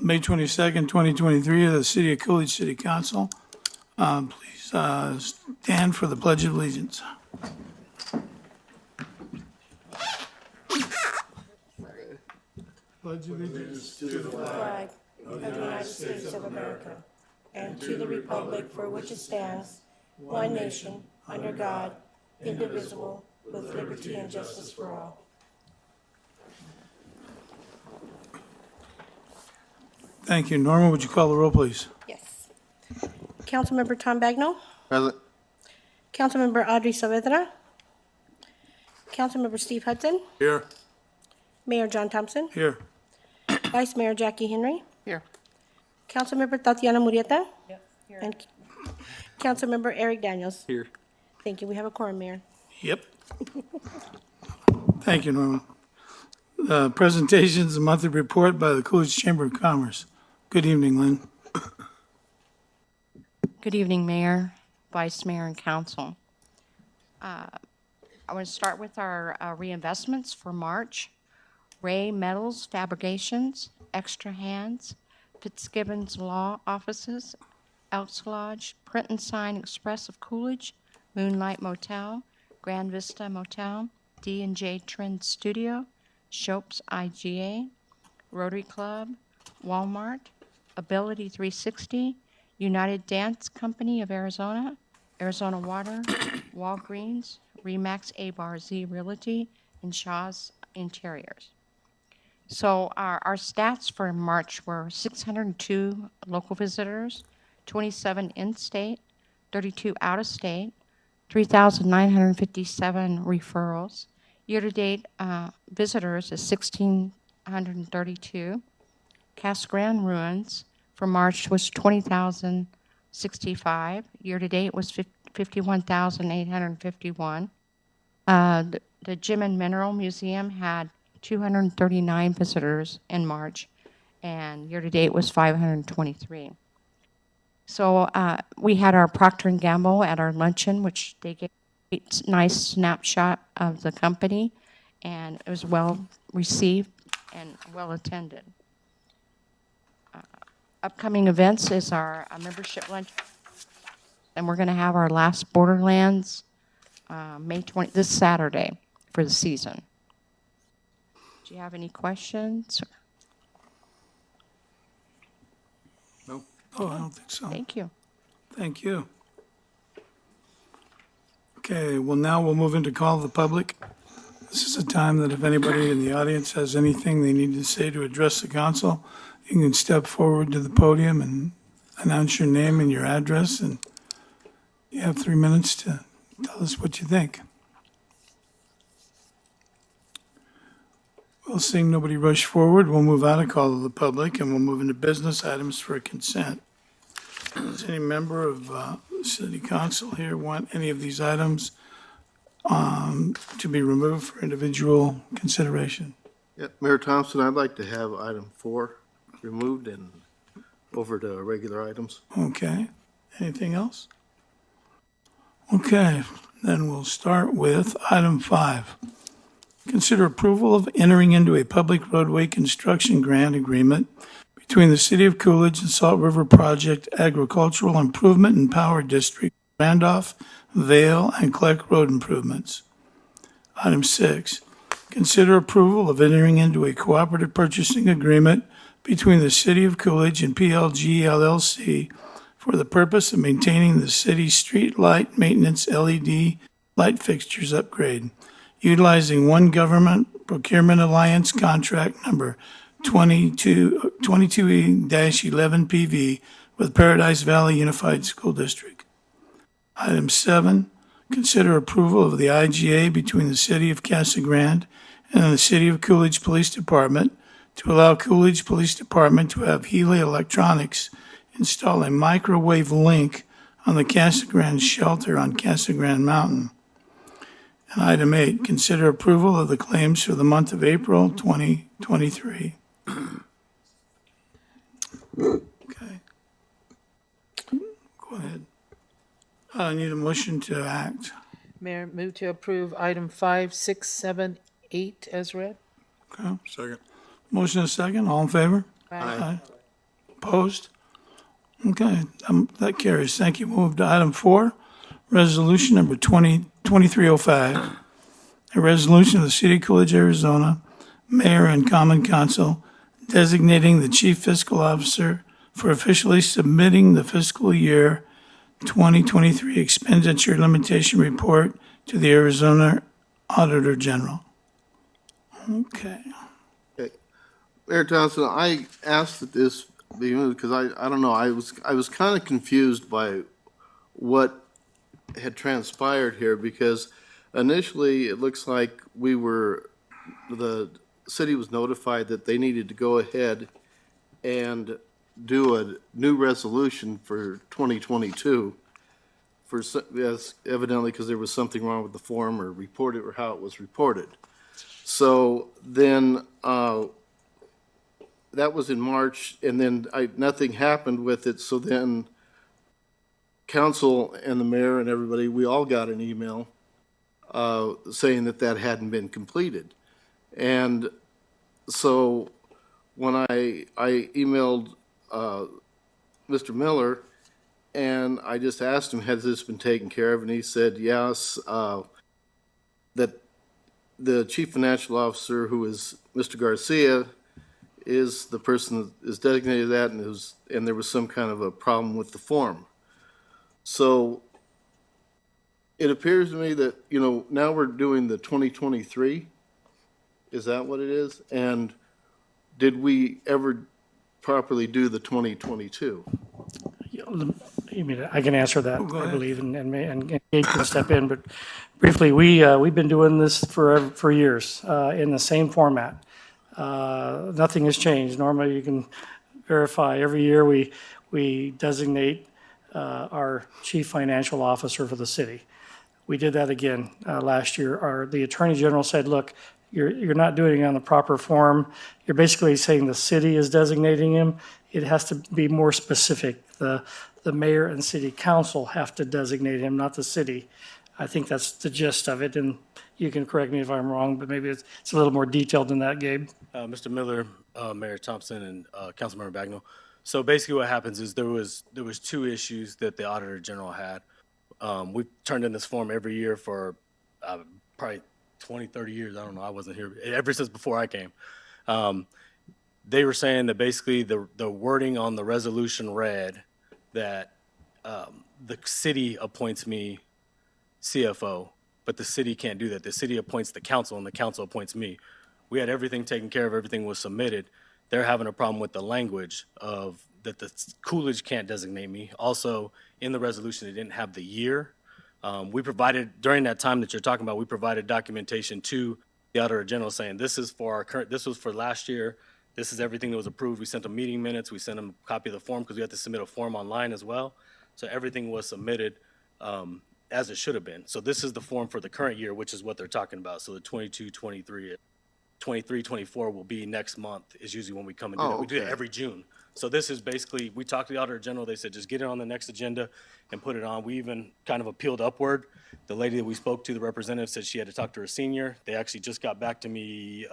May 22nd, 2023, of the City of Coolidge City Council. Please stand for the Pledge of Allegiance. Pledge of Allegiance. Flag of the United States of America and to the republic for which it stands, one nation, under God, indivisible, with liberty and justice for all. Thank you. Norma, would you call the roll, please? Yes. Councilmember Tom Bagnell. Present. Councilmember Audrey Saavedra. Councilmember Steve Hudson. Here. Mayor John Thompson. Here. Vice Mayor Jackie Henry. Here. Councilmember Tatiana Murrieta. Here. And Councilmember Eric Daniels. Here. Thank you. We have a quorum, Mayor. Yep. Thank you, Norma. Presentations, a monthly report by the Coolidge Chamber of Commerce. Good evening, Lynn. Good evening, Mayor, Vice Mayor, and Council. I want to start with our reinvestments for March. Ray Metals Fabrications, Extra Hands, Fitzgibbons Law Offices, Elks Lodge, Print and Sign Express of Coolidge, Moonlight Motel, Grand Vista Motel, D&J Trend Studio, Shope's IGA, Rotary Club, Walmart, Ability 360, United Dance Company of Arizona, Arizona Water, Walgreens, Remax A-Bar Z Realty, and Shaw's Interiors. So our stats for March were 602 local visitors, 27 in-state, 32 out-of-state, 3,957 referrals. Year-to-date visitors is 1,632. Casa Grande Ruins for March was 20,065. Year-to-date was 51,851. The Gem and Mineral Museum had 239 visitors in March, and year-to-date was 523. So we had our Procter & Gamble at our luncheon, which they gave a nice snapshot of the company, and it was well received and well attended. Upcoming events is our membership lunch, and we're going to have our last Borderlands May 20, this Saturday for the season. Do you have any questions? No. Oh, I don't think so. Thank you. Thank you. Okay, well, now we'll move into call of the public. This is a time that if anybody in the audience has anything they need to say to address the council, you can step forward to the podium and announce your name and your address, and you have 3 minutes to tell us what you think. We'll seeing nobody rush forward, we'll move out of call of the public, and we'll move into business items for consent. Does any member of City Council here want any of these items to be removed for individual consideration? Yeah, Mayor Thompson, I'd like to have item 4 removed and over to regular items. Okay, anything else? Okay, then we'll start with item 5. Consider approval of entering into a public roadway construction grant agreement between the City of Coolidge and Salt River Project Agricultural Improvement and Power District, Randolph, Vale, and Kleck Road improvements. Item 6, consider approval of entering into a cooperative purchasing agreement between the City of Coolidge and PLG LLC for the purpose of maintaining the city's street light maintenance LED light fixtures upgrade, utilizing one government procurement alliance contract number 22E-11PV with Paradise Valley Unified School District. Item 7, consider approval of the IGA between the City of Casa Grande and the City of Coolidge Police Department to allow Coolidge Police Department to have Healy Electronics install a microwave link on the Casa Grande shelter on Casa Grande Mountain. And item 8, consider approval of the claims for the month of April 2023. Okay. Go ahead. I need a motion to act. Mayor, move to approve item 5, 6, 7, 8 as read. Okay. Second. Motion is second. All in favor? Aye. Opposed? Okay, that carries. Thank you. Move to item 4, resolution number 2305. A resolution of the City of Coolidge, Arizona, Mayor and Common Council designating the Chief Fiscal Officer for officially submitting the fiscal year 2023 expenditure limitation report to the Arizona Auditor General. Okay. Mayor Thompson, I asked that this be moved because I don't know, I was kind of confused by what had transpired here because initially it looks like the city was notified that they needed to go ahead and do a new resolution for 2022 yes, evidently because there was something wrong with the form or reported or how it was reported. So then that was in March, and then nothing happened with it. So then council and the mayor and everybody, we all got an email saying that hadn't been completed. And so when I emailed Mr. Miller, and I just asked him, has this been taken care of? And he said, yes, that the chief financial officer, who is Mr. Garcia, is the person that is designated that, and there was some kind of a problem with the form. So it appears to me that, now we're doing the 2023. Is that what it is? And did we ever properly do the 2022? You mean, I can answer that, Go I ahead. believe, and Gabe can step in, but briefly, we've been doing this for years, in the same format. Nothing has changed. Normally, you can verify, every year we designate, our chief financial officer for the city. We did that again, last year. The Attorney General said, look, you're not doing it on the proper form. You're basically saying the city is designating him. It has to be more specific. The mayor and city council have to designate him, not the city. I think that's the gist of it, and you can correct me if I'm wrong, but maybe it's a little more detailed than that, Gabe. Mr. Miller, Mayor Thompson, and Councilmember Bagnell. So basically what happens is there was 2 issues that the Auditor General had. We've turned in this form every year for probably 20, 30 years. I don't know. I wasn't here. Ever since before I came. They were saying that basically the wording on the resolution read that the city appoints me CFO, but the city can't do that. The city appoints the council, and the council appoints me. We had everything taken care of. Everything was submitted. They're having a problem with the language of that the Coolidge can't designate me. Also, in the resolution, it didn't have the year. We provided, during that time that you're talking about, we provided documentation to the Auditor General saying this is for our current, this was for last year. This is everything that was approved. We sent them meeting minutes. We sent them a copy of the form because we had to submit a form online as well. So everything was submitted as it should have been. So this is the form for the current year, which is what they're talking about. So the 22, 23, 23, 24 will be next month is usually when we come and do that. We do it okay. every June. So this is basically, we talked to the Auditor General. They said, just get it on the next agenda and put it on. We even kind of appealed upward. The lady that we spoke to, the representative, said she had to talk to her senior. They actually just got back to me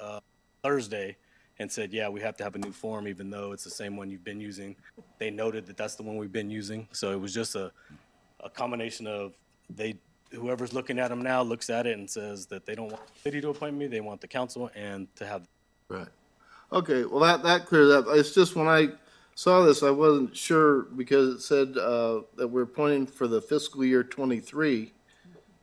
Thursday and said, yeah, we have to have a new form, even though it's the same one you've been using. They noted that that's the one we've been using. So it was just a combination of whoever's looking at them now looks at it and says that they don't want the city to appoint me, they want the council and to have. Right. Okay, well, that clears up. It's just when I saw this, I wasn't sure because it said that we're appointing for the fiscal year 23,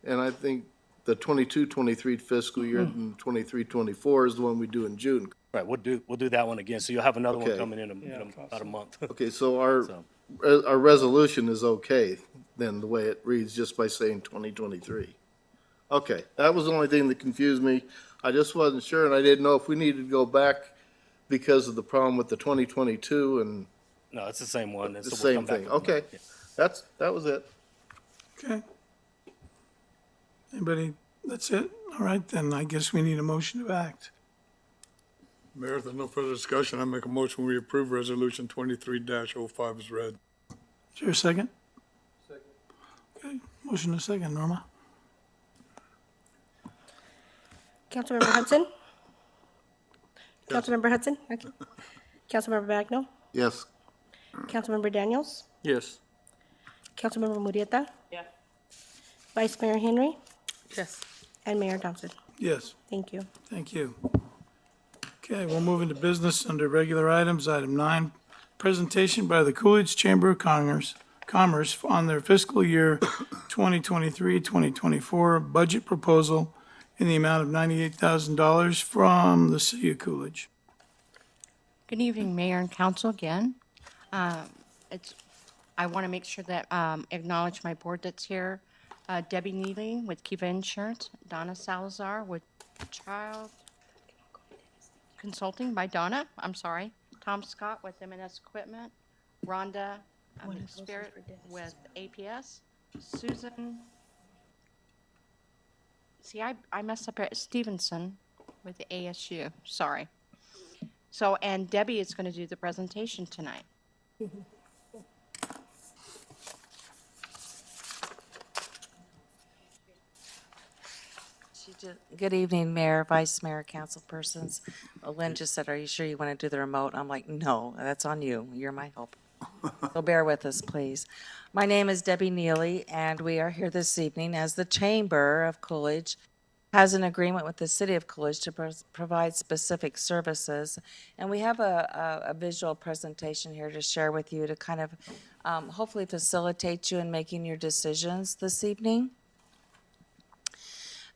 and I think the 22-23 fiscal year and 23-24 is the one we do in June. Right, we'll do that one again. So you'll have another one Okay. coming in about a month. Okay, so our So, our resolution is okay then, the way it reads, just by saying 2023. Okay, that was the only thing that confused me. I just wasn't sure, and I didn't know if we needed to go back because of the problem with the 2022 and no, it's the same one. the So we'll same come back thing. with another- Okay, that was it. Okay. Anybody? That's it? All right, then I guess we need a motion to act. Mayor, if there's no further discussion, I make a motion we approve Resolution 23-05 as read. Is there a second? Second. Okay, motion to second, Norma. Councilmember Hudson? Councilmember Hudson? Okay. Councilmember Bagnell? Yes. Councilmember Daniels, Yes. Councilmember Murrieta. Vice Mayor Henry, Yes. and Mayor Thompson. Yes, Thank you. thank you. Okay, we'll move into business under regular items. Item 9, presentation by the Coolidge Chamber of Commerce on their fiscal year 2023-2024 budget proposal in the amount of $98,000 from the city of Coolidge. Good evening, Mayor and Council again. It's, I want to make sure that, acknowledge my board that's here. Debbie Neely with Kiva Insurance, Donna Salazar with Child Consulting by Donna, I'm sorry. Tom Scott with M&S Equipment, Rhonda Spirit with APS, Susan, see, I messed up, Stevenson with the ASU, sorry. So, and Debbie is going to do the presentation tonight. Good evening, Mayor, Vice Mayor, council persons. Lynn just said, are you sure you want to do the remote? I'm like, no, that's on you. You're my help. So bear with us, please. My name is Debbie Neely, and we are here this evening as the Chamber of Coolidge has an agreement with the City of Coolidge to provide specific services. And we have a visual presentation here to share with you to kind of hopefully facilitate you in making your decisions this evening.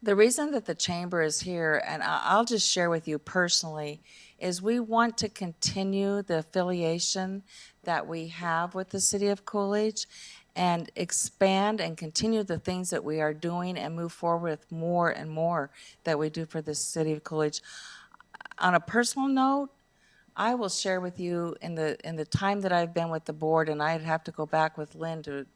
The reason that the chamber is here, and I'll just share with you personally, is we want to continue the affiliation that we have with the City of Coolidge and expand and continue the things that we are doing and move forward with more and more that we do for the City of Coolidge. On a personal note, I will share with you in the time that I've been with the board, and I'd have to go back with Lynn to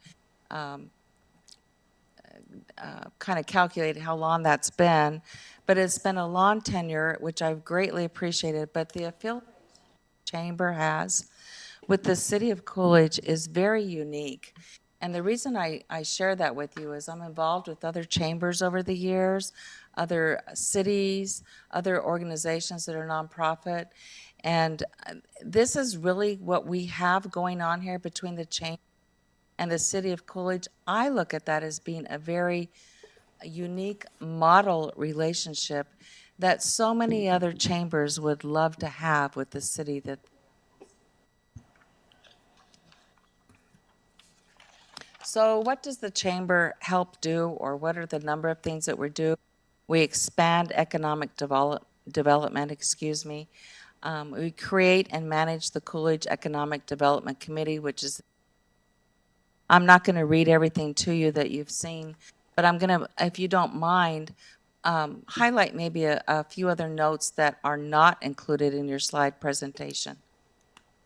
kind of calculate how long that's been, but it's been a long tenure, which I've greatly appreciated. But the affiliation chamber has with the City of Coolidge is very unique. And the reason I share that with you is I'm involved with other chambers over the years, other cities, other organizations that are nonprofit. And this is really what we have going on here between the chamber and the City of Coolidge. I look at that as being a very unique model relationship that so many other chambers would love to have with the city. That so what does the chamber help do, or what are the number of things that we do? We expand economic development, excuse me. We create and manage the Coolidge Economic Development Committee, which is, I'm not going to read everything to you that you've seen, but I'm going to, if you don't mind, highlight maybe a few other notes that are not included in your slide presentation.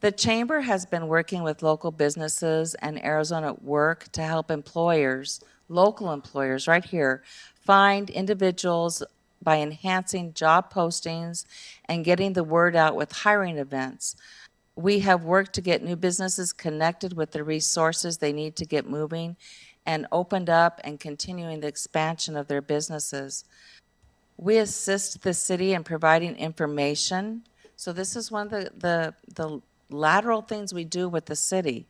The Chamber has been working with local businesses and Arizona at Work to help employers, local employers right here, find individuals by enhancing job postings and getting the word out with hiring events. We have worked to get new businesses connected with the resources they need to get moving and opened up and continuing the expansion of their businesses. We assist the city in providing information. So this is one of the lateral things we do with the city.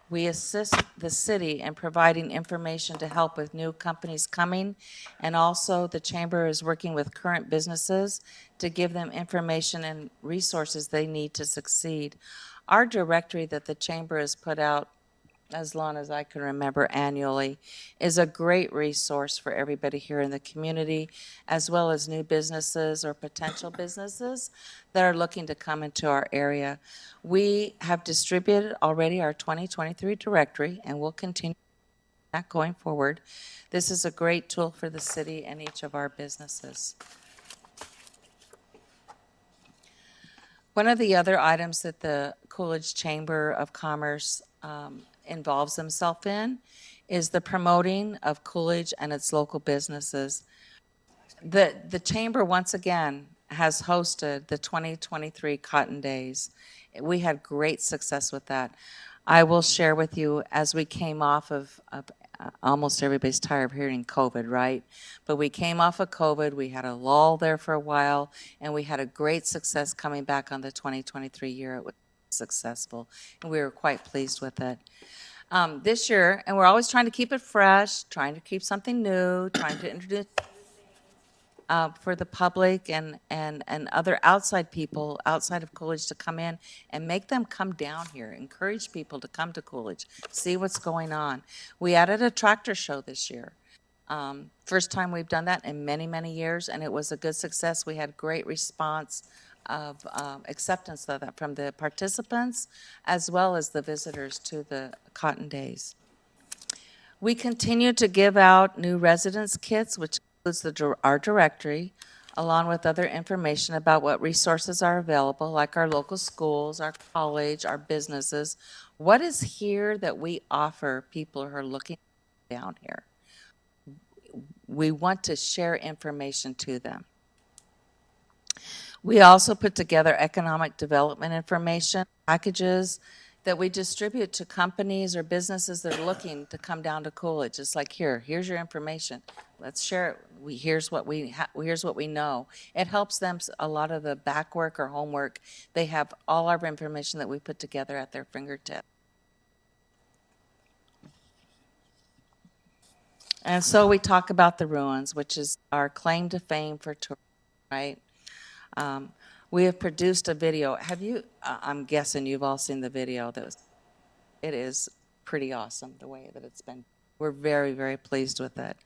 We assist the city in providing information to help with new companies coming, and also the chamber is working with current businesses to give them information and resources they need to succeed. Our directory that the chamber has put out, as long as I can remember annually, is a great resource for everybody here in the community, as well as new businesses or potential businesses that are looking to come into our area. We have distributed already our 2023 directory, and we'll continue that going forward. This is a great tool for the city and each of our businesses. One of the other items that the Coolidge Chamber of Commerce involves themselves in is the promoting of Coolidge and its local businesses. The chamber, once again, has hosted the 2023 Cotton Days. We had great success with that. I will share with you, as we came off of almost everybody's tired of hearing COVID, right? But we came off of COVID, we had a lull there for a while, and we had a great success coming back on the 2023 year. successful, and we were quite pleased with it. This year, and we're always trying to keep it fresh, trying to keep something new, trying to introduce for the public and other outside people outside of Coolidge to come in and make them come down here, encourage people to come to Coolidge, see what's going on. We added a tractor show this year. First time we've done that in many, many years, and it was a good success. We had great response of acceptance of that from the participants as well as the visitors to the Cotton Days. We continue to give out new residence kits, which includes our directory, along with other information about what resources are available, like our local schools, our college, our businesses. What is here that we offer people who are looking down here? We want to share information to them. We also put together economic development information packages that we distribute to companies or businesses that are looking to come down to Coolidge. It's like, here's your information. Let's share it. Here's what we know. It helps them a lot of the back work or homework. They have all our information that we put together at their fingertips. And so we talk about the ruins, which is our claim to fame for tourism, right? We have produced a video. Have you, I'm guessing you've all seen the video. It is pretty awesome the way that it's been. We're very, very pleased with it.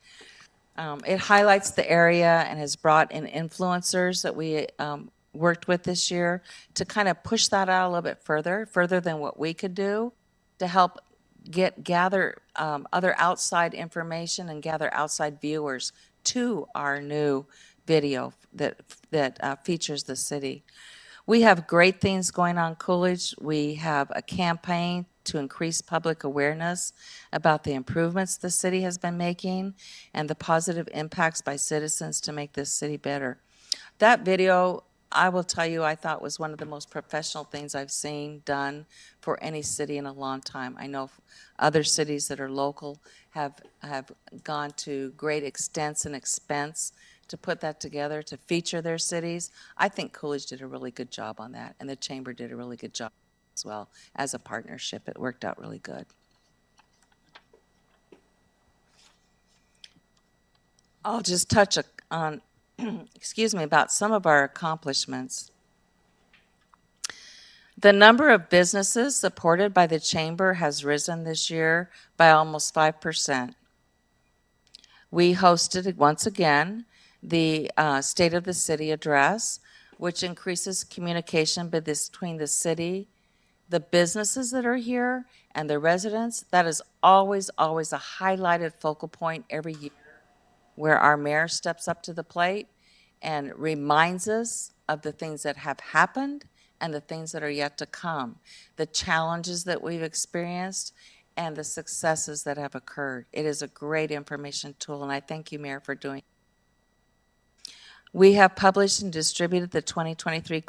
It highlights the area and has brought in influencers that we worked with this year to kind of push that out a little bit further than what we could do, to help gather other outside information and gather outside viewers to our new video that features the city. We have great things going on Coolidge. We have a campaign to increase public awareness about the improvements the city has been making and the positive impacts by citizens to make this city better. That video, I will tell you, I thought was one of the most professional things I've seen done for any city in a long time. I know other cities that are local have gone to great extents and expense to put that together, to feature their cities. I think Coolidge did a really good job on that, and the Chamber did a really good job as well as a partnership. It worked out really good. I'll just touch on, excuse me, about some of our accomplishments. The number of businesses supported by the Chamber has risen this year by almost 5%. We hosted, once again, the State of the City address, which increases communication between the city, the businesses that are here, and the residents. That is always, always a highlighted focal point every year, where our mayor steps up to the plate and reminds us of the things that have happened and the things that are yet to come, the challenges that we've experienced, and the successes that have occurred. It is a great information tool, and I thank you, Mayor, for doing it. We have published and distributed the 2023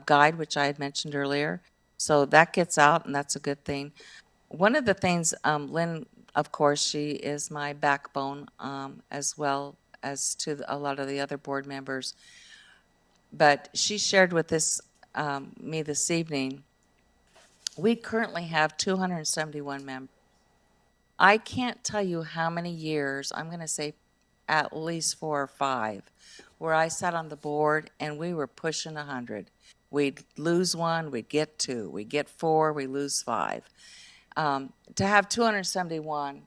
guide, which I had mentioned earlier. So that gets out, and that's a good thing. One of the things, Lynn, of course, she is my backbone, as well as to a lot of the other board members. But she shared with me this evening, we currently have 271 members. I can't tell you how many years, I'm going to say at least 4 or 5, where I sat on the board and we were pushing 100. We'd lose 1, we'd get 2, we'd get 4, we lose 5. To have 271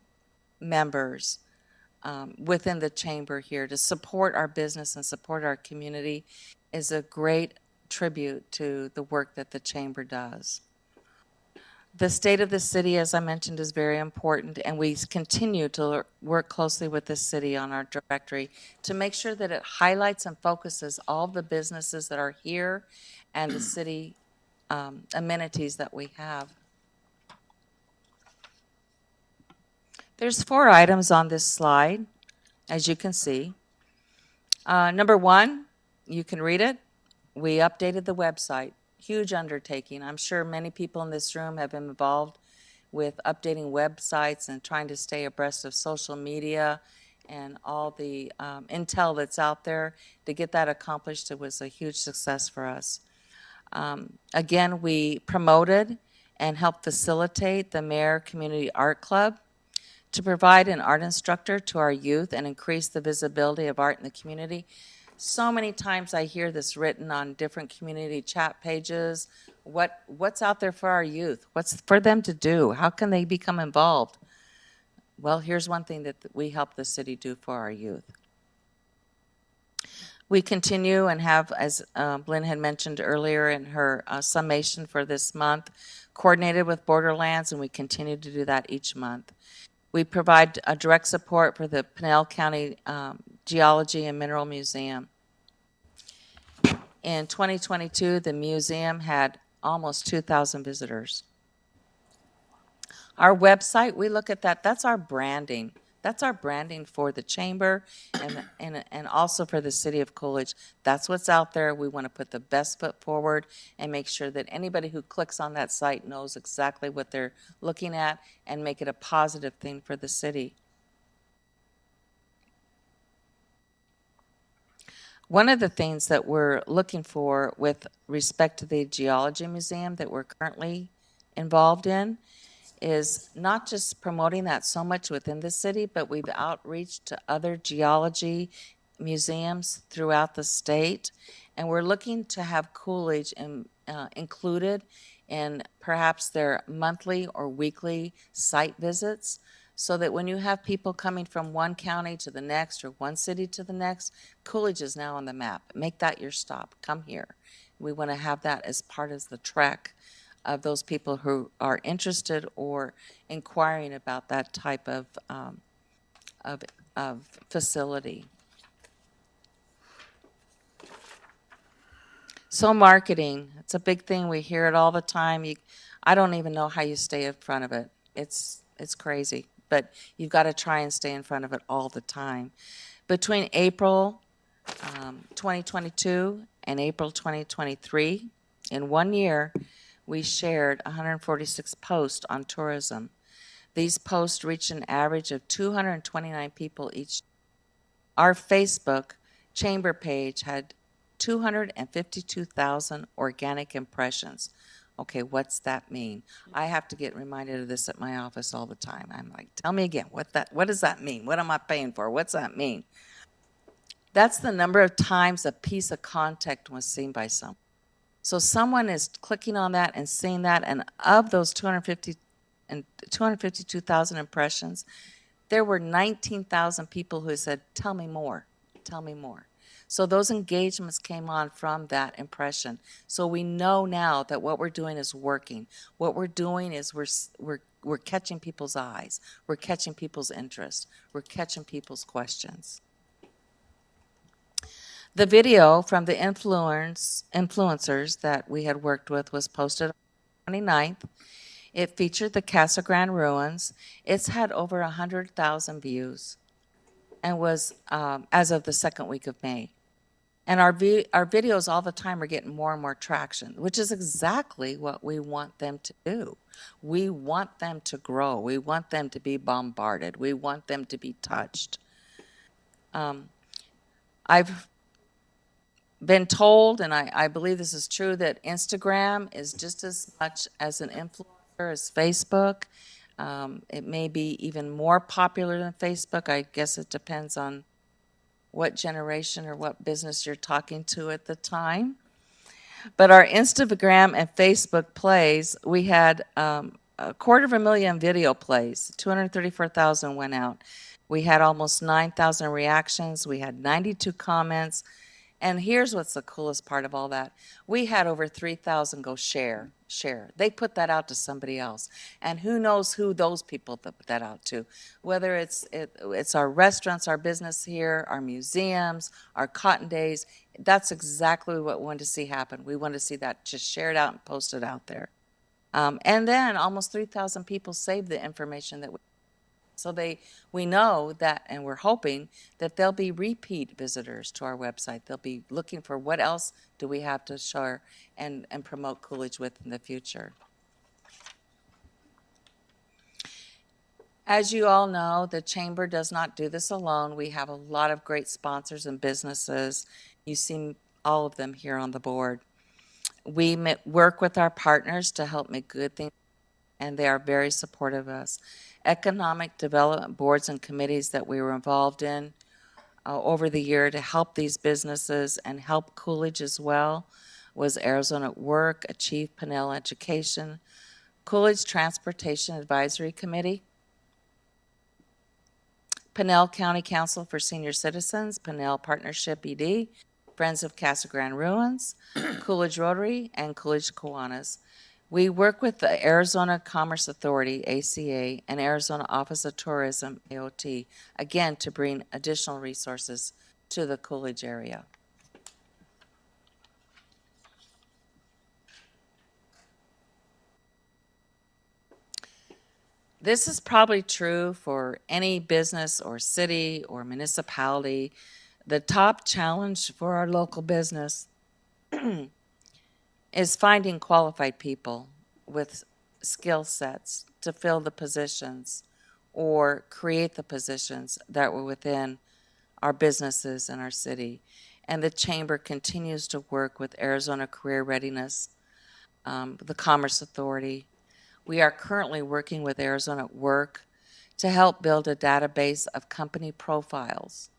members within the chamber here to support our business and support our community is a great tribute to the work that the chamber does. The state of the city, as I mentioned, is very important, and we continue to work closely with the city on our directory to make sure that it highlights and focuses all the businesses that are here and the city amenities that we have. There's 4 items on this slide, as you can see. Number 1, you can read it. We updated the website. Huge undertaking. I'm sure many people in this room have been involved with updating websites and trying to stay abreast of social media and all the intel that's out there. To get that accomplished, it was a huge success for us. Again, we promoted and helped facilitate the Mayor Community Art Club to provide an art instructor to our youth and increase the visibility of art in the community. So many times I hear this written on different community chat pages. What's out there for our youth? What's for them to do? How can they become involved? Well, here's one thing that we help the city do for our youth. We continue and have, as Lynn had mentioned earlier in her summation for this month, coordinated with Borderlands, and we continue to do that each month. We provide direct support for the Pinell County Geology and Mineral Museum. In 2022, the museum had almost 2,000 visitors. Our website, we look at that, that's our branding. That's our branding for the chamber and also for the city of Coolidge. That's what's out there. We want to put the best foot forward and make sure that anybody who clicks on that site knows exactly what they're looking at and make it a positive thing for the city. One of the things that we're looking for with respect to the Geology Museum that we're currently involved in is not just promoting that so much within the city, but we've outreached to other geology museums throughout the state. And we're looking to have Coolidge included in perhaps their monthly or weekly site visits, so that when you have people coming from one county to the next or one city to the next, Coolidge is now on the map. Make that your stop. Come here. We want to have that as part of the trek of those people who are interested or inquiring about that type of facility. So marketing, it's a big thing. We hear it all the time. I don't even know how you stay in front of it. It's crazy, but you've got to try and stay in front of it all the time. Between April 2022 and April 2023, in 1 year, we shared 146 posts on tourism. These posts reached an average of 229 people each. Our Facebook chamber page had 252,000 organic impressions. Okay, what's that mean? I have to get reminded of this at my office all the time. I'm like, tell me again, what does that mean? What am I paying for? What's that mean? That's the number of times a piece of content was seen by someone. So someone is clicking on that and seeing that, and of those 252,000 impressions, there were 19,000 people who said, tell me more, tell me more. So those engagements came on from that impression. So we know now that what we're doing is working. What we're doing is we're catching people's eyes. We're catching people's interest. We're catching people's questions. The video from the influencers that we had worked with was posted on the 29th. It featured the Casa Grande ruins. It's had over 100,000 views and was as of the second week of May. And our videos all the time are getting more and more traction, which is exactly what we want them to do. We want them to grow. We want them to be bombarded. We want them to be touched. I've been told, and I believe this is true, that Instagram is just as much as an influencer as Facebook. It may be even more popular than Facebook. I guess it depends on what generation or what business you're talking to at the time. But our Instagram and Facebook plays, we had 250,000 video plays. 234,000 went out. We had almost 9,000 reactions. We had 92 comments. And here's what's the coolest part of all that. We had over 3,000 go share. They put that out to somebody else. And who knows who those people put that out to. Whether it's our restaurants, our business here, our museums, our cotton days. That's exactly what we want to see happen. We want to see that just shared out and posted out there. And then almost 3,000 people saved the information that so we know that, and we're hoping that there'll be repeat visitors to our website. They'll be looking for what else do we have to share and promote Coolidge with in the future. As you all know, the Chamber does not do this alone. We have a lot of great sponsors and businesses. You see all of them here on the board. We work with our partners to help make good things, and they are very supportive of us. Economic development boards and committees that we were involved in over the year to help these businesses and help Coolidge as well was Arizona at Work, Achieve Pinnell Education, Coolidge Transportation Advisory Committee, Pinnell County Council for Senior Citizens, Pinnell Partnership ED, Friends of Casa Grande Ruins, Coolidge Rotary, and Coolidge Kiwanis. We work with the Arizona Commerce Authority, ACA, and Arizona Office of Tourism, AOT, again, to bring additional resources to the Coolidge area. This is probably true for any business or city or municipality. The top challenge for our local business is finding qualified people with skill sets to fill the positions or create the positions that were within our businesses in our city. And the Chamber continues to work with Arizona Career Readiness, the Commerce Authority. We are currently working with Arizona at Work to help build a database of company profiles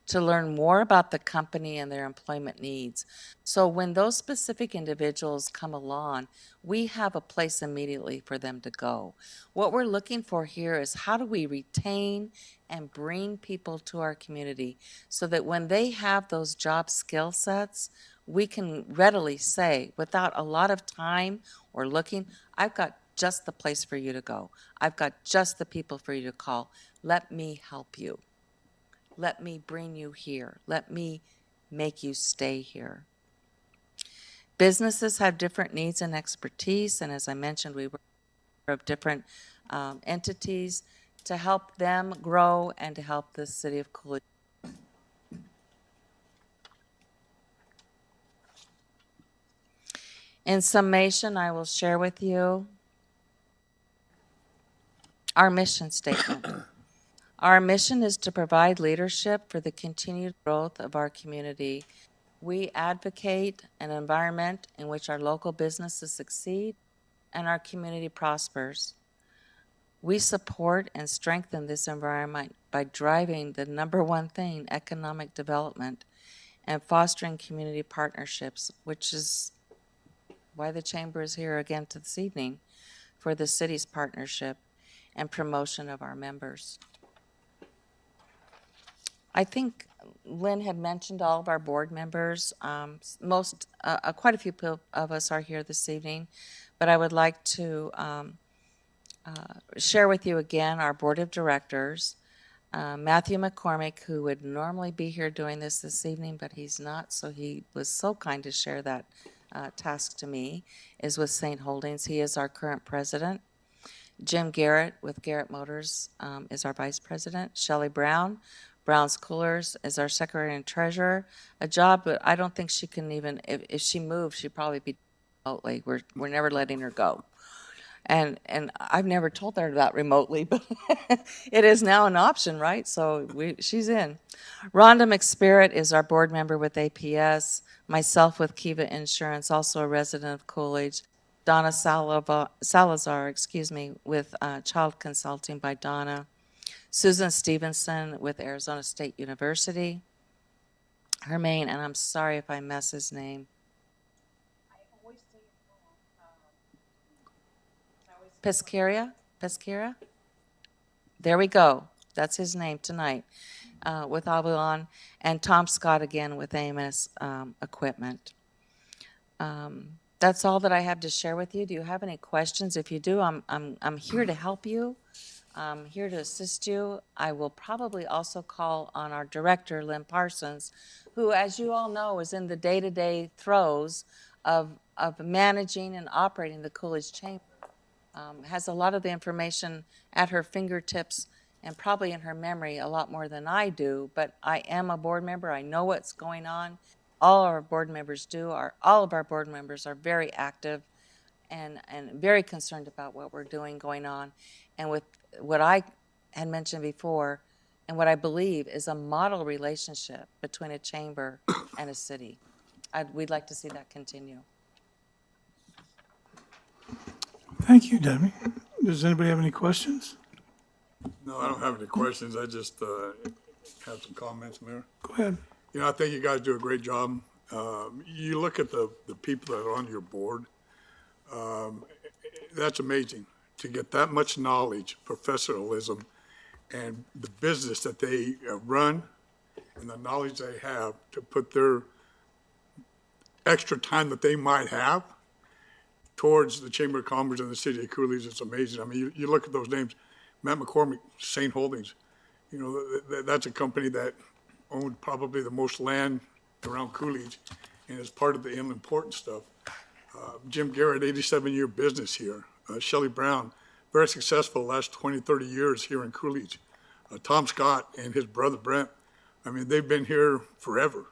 to learn more about the company and their employment needs. So when those specific individuals come along, we have a place immediately for them to go. What we're looking for here is how do we retain and bring people to our community so that when they have those job skill sets, we can readily say, without a lot of time or looking, I've got just the place for you to go. I've got just the people for you to call. Let me help you. Let me bring you here. Let me make you stay here. Businesses have different needs and expertise, and as I mentioned, we work with different entities to help them grow and to help the city of Coolidge. In summation, I will share with you our mission statement. Our mission is to provide leadership for the continued growth of our community. We advocate an environment in which our local businesses succeed and our community prospers. We support and strengthen this environment by driving the number one thing, economic development, and fostering community partnerships, which is why the Chamber is here again this evening for the city's partnership and promotion of our members. I think Lynn had mentioned all of our board members. Quite a few of us are here this evening, but I would like to share with you again our board of directors. Matthew McCormick, who would normally be here doing this evening, but he's not, so he was so kind to share that task to me, is with St. Holdings. He is our current president. Jim Garrett with Garrett Motors is our vice president. Shelley Brown, Brown's Coolers, is our secretary and treasurer. A job that I don't think she can even, if she moved, she'd probably be remotely. We're never letting her go. And I've never told her that remotely, but it is now an option, right? So she's in. Rhonda McSpirit is our board member with APS. Myself with Kiva Insurance, also a resident of Coolidge. Donna Salazar, with Child Consulting by Donna. Susan Stevenson with Arizona State University. Hermaine, and I'm sorry if I mess his name. Pesquera? There we go. That's his name tonight with Avalon. And Tom Scott again with AMS Equipment. That's all that I have to share with you. Do you have any questions? If you do, I'm here to help you. I'm here to assist you. I will probably also call on our director, Lynn Parsons, who, as you all know, is in the day-to-day throes of managing and operating the Coolidge Chamber. Has a lot of the information at her fingertips and probably in her memory a lot more than I do, but I am a board member. I know what's going on. All our board members do. All of our board members are very active and very concerned about what we're doing going on. And with what I had mentioned before and what I believe is a model relationship between a chamber and a city. We'd like to see that continue. Thank you, Debbie. Does anybody have any questions? No, I don't have any questions. I just have some comments, Mayor. Go ahead. You know, I think you guys do a great job. You look at the people that are on your board, that's amazing to get that much knowledge, professionalism, and the business that they run and the knowledge they have to put their extra time that they might have towards the Chamber of Commerce and the city of Coolidge. It's amazing. I mean, you look at those names, Matt McCormick, St. Holdings, you know, that's a company that owned probably the most land around Coolidge and is part of the inland port and stuff. Jim Garrett, 87-year business here. Shelley Brown, very successful last 20, 30 years here in Coolidge. Tom Scott and his brother Brent, I mean, they've been here forever,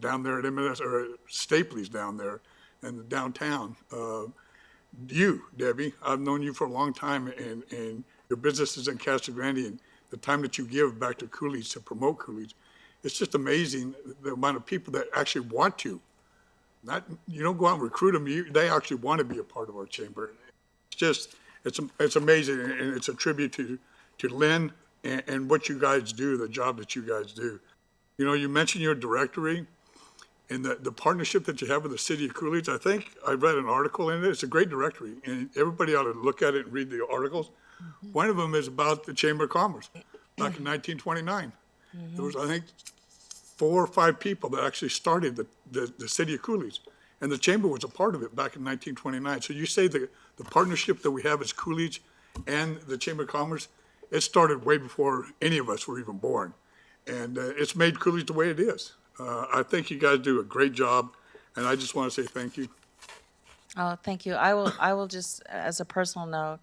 down there at M&S, or Stapley's down there in the downtown. You, Debbie, I've known you for a long time, and your business is in Casa Grande, and the time that you give back to Coolidge to promote Coolidge, it's just amazing the amount of people that actually want to. Not, you don't go out and recruit them, they actually want to be a part of our chamber. It's just, it's amazing, and it's a tribute to Lynn and what you guys do, the job that you guys do. You know, you mentioned your directory and the partnership that you have with the city of Coolidge. I think I read an article in it. It's a great directory, and everybody ought to look at it and read the articles. One of them is about the Chamber of Commerce back in 1929. There was, I think, 4 or 5 people that actually started the city of Coolidge, and the chamber was a part of it back in 1929. So you say the partnership that we have as Coolidge and the Chamber of Commerce, it started way before any of us were even born, and it's made Coolidge the way it is. I think you guys do a great job, and I just want to say thank you. Oh, thank you. I will just, as a personal note,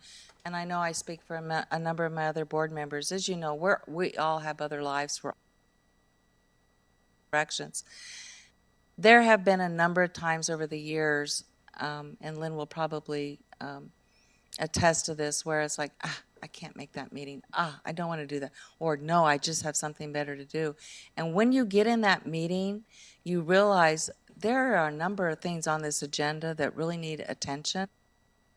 and I know I speak for a number of my other board members, as you know, we all have other lives, we're directions. There have been a number of times over the years, and Lynn will probably attest to this, where it's like, I can't make that meeting. I don't want to do that. Or no, I just have something better to do. And when you get in that meeting, you realize there are a number of things on this agenda that really need attention.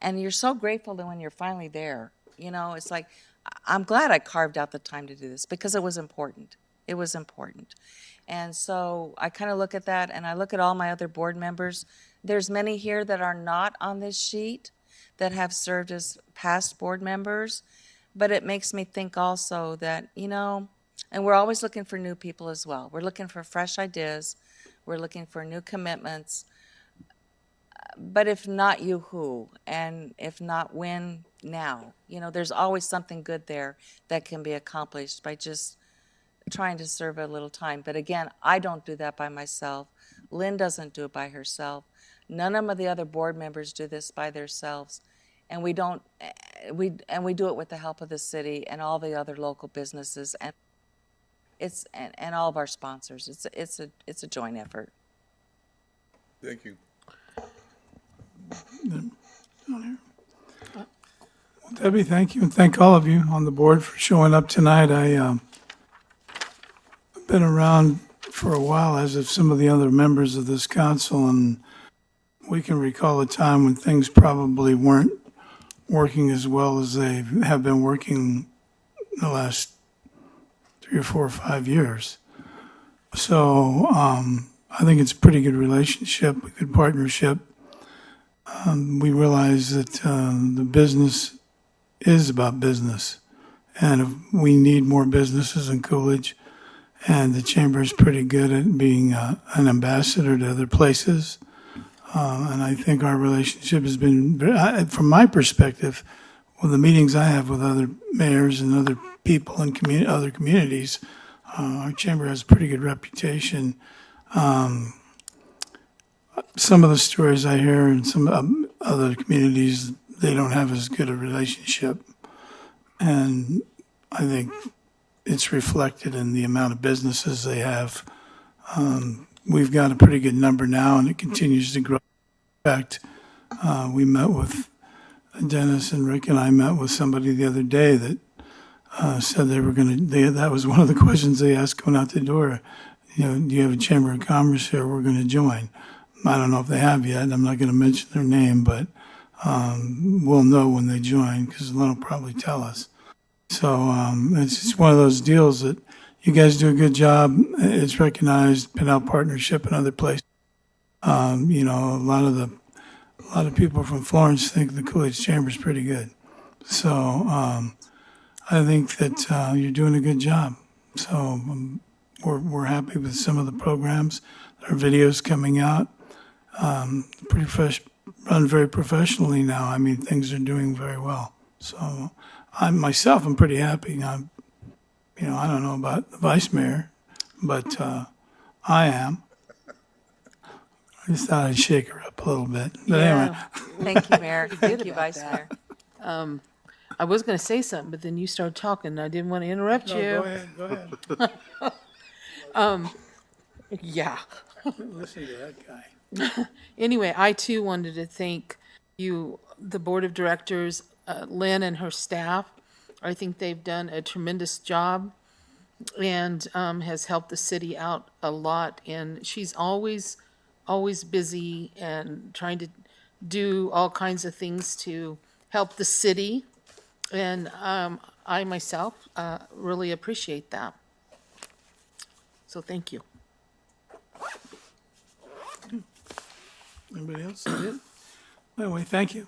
And you're so grateful that when you're finally there, you know, it's like, I'm glad I carved out the time to do this because it was important. It was important. And so I kind of look at that, and I look at all my other board members. There's many here that are not on this sheet that have served as past board members, but it makes me think also that, you know, and we're always looking for new people as well. We're looking for fresh ideas. We're looking for new commitments. But if not you, who? And if not when, now? You know, there's always something good there that can be accomplished by just trying to serve a little time. But again, I don't do that by myself. Lynn doesn't do it by herself. None of the other board members do this by themselves. And we do it with the help of the city and all the other local businesses and all of our sponsors. It's a joint effort. Thank you. Debbie, thank you, and thank all of you on the board for showing up tonight. I've been around for a while, as have some of the other members of this council, and we can recall a time when things probably weren't working as well as they have been working the last 3 or 4 or 5 years. So I think it's a pretty good relationship, a good partnership. We realize that the business is about business, and if we need more businesses in Coolidge, and the chamber is pretty good at being an ambassador to other places. And I think our relationship has been, from my perspective, with the meetings I have with other mayors and other people in other communities, our chamber has a pretty good reputation. Some of the stories I hear in some other communities, they don't have as good a relationship. And I think it's reflected in the amount of businesses they have. We've got a pretty good number now, and it continues to grow. In fact, we met with Dennis, and Rick and I met with somebody the other day that said they were going to, that was one of the questions they asked going out the door. You know, do you have a Chamber of Commerce here? We're going to join. I don't know if they have yet. I'm not going to mention their name, but we'll know when they join because Lynn will probably tell us. So it's just one of those deals that you guys do a good job. It's recognized, Pinell Partnership and other places. You know, a lot of people from Florence think the Coolidge Chamber is pretty good. So I think that you're doing a good job. So we're happy with some of the programs. Our videos coming out, pretty fresh, run very professionally now. I mean, things are doing very well. So I'm pretty happy. You know, I don't know about the vice mayor, but I am. I just thought I'd shake her up a little bit. But anyway, Yeah. Thank you, Mayor. Thank you, Vice Mayor. I was going to say something, but then you started talking, and I didn't want to interrupt no, you. go ahead. Yeah. Listen to that guy. Anyway, I too wanted to thank you, the Board of Directors, Lynn and her staff. I think they've done a tremendous job and has helped the city out a lot. And she's always busy and trying to do all kinds of things to help the city. And I myself really appreciate that. So thank you. Anybody else? That's it? Anyway, thank you.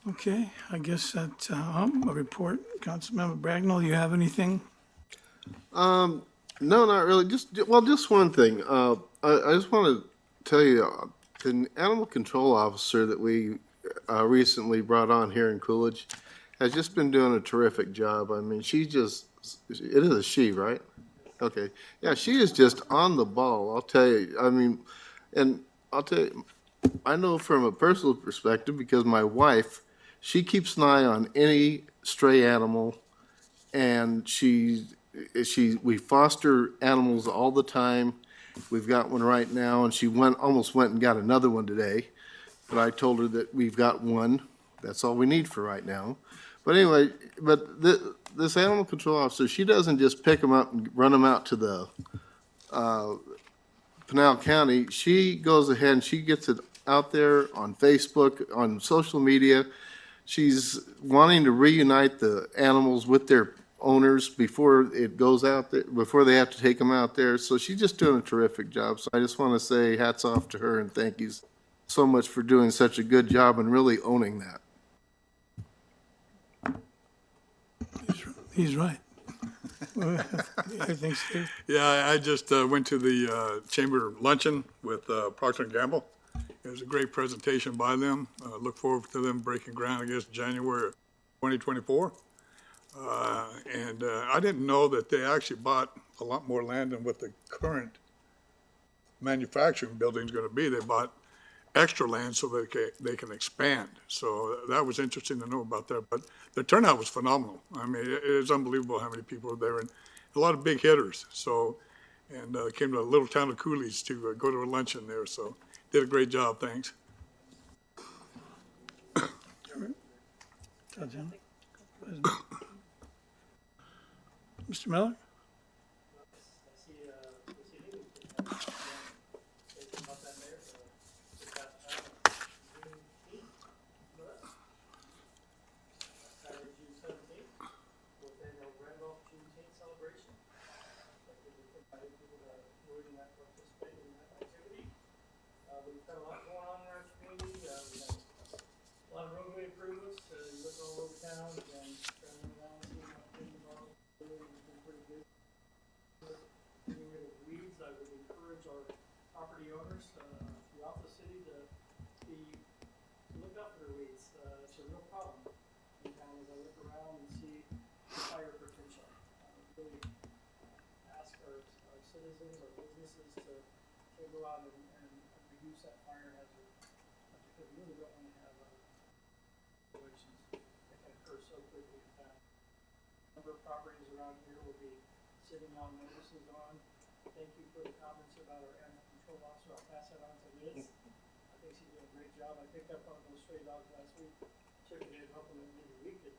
Okay, I guess that's a report. Councilmember Bragnell, you have anything? No, not really. Just one thing. I just want to tell you, the animal control officer that we recently brought on here in Coolidge has just been doing a terrific job. I mean, it is a she, right? Okay. Yeah, she is just on the ball, I'll tell you. I mean, and I'll tell you, I know from a personal perspective because my wife, she keeps an eye on any stray animal, and we foster animals all the time. We've got one right now, and she almost went and got another one today. But I told her that we've got one. That's all we need for right now. But anyway, this animal control officer, she doesn't just pick them up and run them out to the Pinell County. She goes ahead and she gets it out there on Facebook, on social media. She's wanting to reunite the animals with their owners before it goes out there, before they have to take them out there. So she's just doing a terrific job. So I just want to say hats off to her and thank you so much for doing such a good job and really owning that. He's right. I think Steve. Yeah, I just went to the chamber luncheon with Procter & Gamble. It was a great presentation by them. Look forward to them breaking ground, I guess, January of 2024. And I didn't know that they actually bought a lot more land than what the current manufacturing building is going to be. They bought extra land so that they can expand. So that was interesting to know about that. But the turnout was phenomenal. I mean, it is unbelievable how many people were there and a lot of big hitters. So, and came to a little town of Coolidge to go to a luncheon there. So did a great job. Thanks. Mr. Miller? We've got a lot going on in our community. We have a lot of roadway improvements. You look all over town and traveling around, seeing how things are doing, it's been pretty good. Getting rid of weeds, I would encourage our property owners throughout the city to look out for their weeds. It's a real problem in town as I look around and see fire potential. Really ask our citizens, our businesses to go out and reduce that fire hazard, because we really don't want to have situations that can occur so quickly in town. A number of properties around here will be sitting on notices on. Thank you for the comments about our animal control officer. I'll pass that on to Liz. I think she's doing a great job. I picked up one of those stray dogs last week. Took it in, helping them maybe we could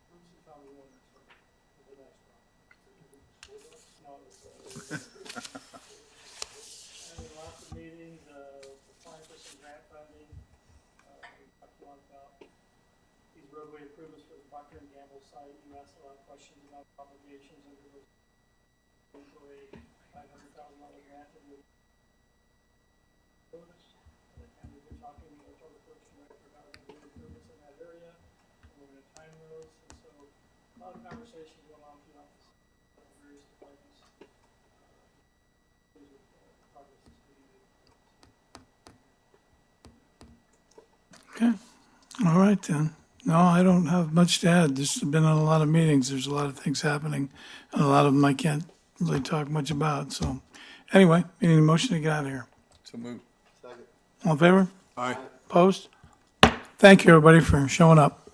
prove she found the owner. So it was a nice dog. No, it was having lots of meetings, applying for some grant funding. roadway improvements for the Procter and Gamble site. You asked a lot of questions about obligations under those for a $500,000 grant that we and we've been talking with our public works director about the improvements in that area, and we're going to time those. And so a lot of conversation going on throughout this various departments. Progress is being made. Okay, all right then. No, I don't have much to add. This has been in a lot of meetings. There's a lot of things happening, and a lot of them I can't really talk much about. So anyway, we need a motion to get out of here. So move. All in favor? Aye. Opposed? Thank you, everybody, for showing up.